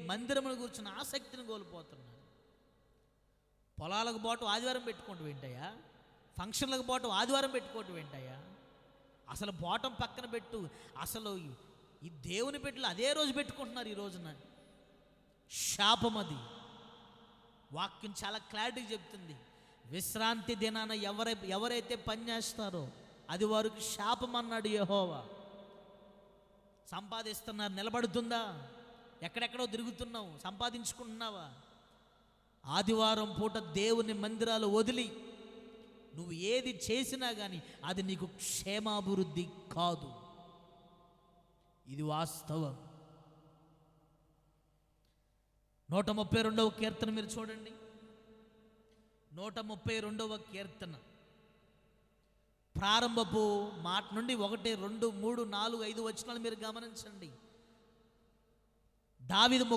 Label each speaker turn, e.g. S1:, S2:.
S1: మందిరమును కూర్చున్న ఆసక్తిని కోల్పోతున్నారు. పొలాలకు పోవటం ఆదివారం పెట్టుకోవటం ఏంటయ్యా? ఫంక్షన్లకు పోవటం ఆదివారం పెట్టుకోవటం ఏంటయ్యా? అసలు పోవటం పక్కన పెట్టు, అసలు ఈ దేవుని పెట్టులు అదే రోజు పెట్టుకుంటున్నారు. ఈ రోజున శాపం అది. వాక్యం చాలా క్లారిటీ చెప్తుంది. విశ్రాంతి దినాన ఎవరైతే పని చేస్తారో అది వారికి శాపం అన్నాడు యెహోవా. సంపాదిస్తున్నారు, నిలబడుతుందా? ఎక్కడెక్కడో తిరుగుతున్నావు, సంపాదించుకుంటున్నావా? ఆదివారం పూట దేవుని మందిరాలు వదిలి నువ్వు ఏది చేసినా కానీ అది నీకు క్షేమాభివృద్ధి కాదు. ఇది వాస్తవం. 132వ కీర్తన మీరు చూడండి. 132వ కీర్తన ప్రారంభపు మాట నుండి 1, 2, 3, 4, 5 వచనాలు మీరు గమనించండి. దావీదు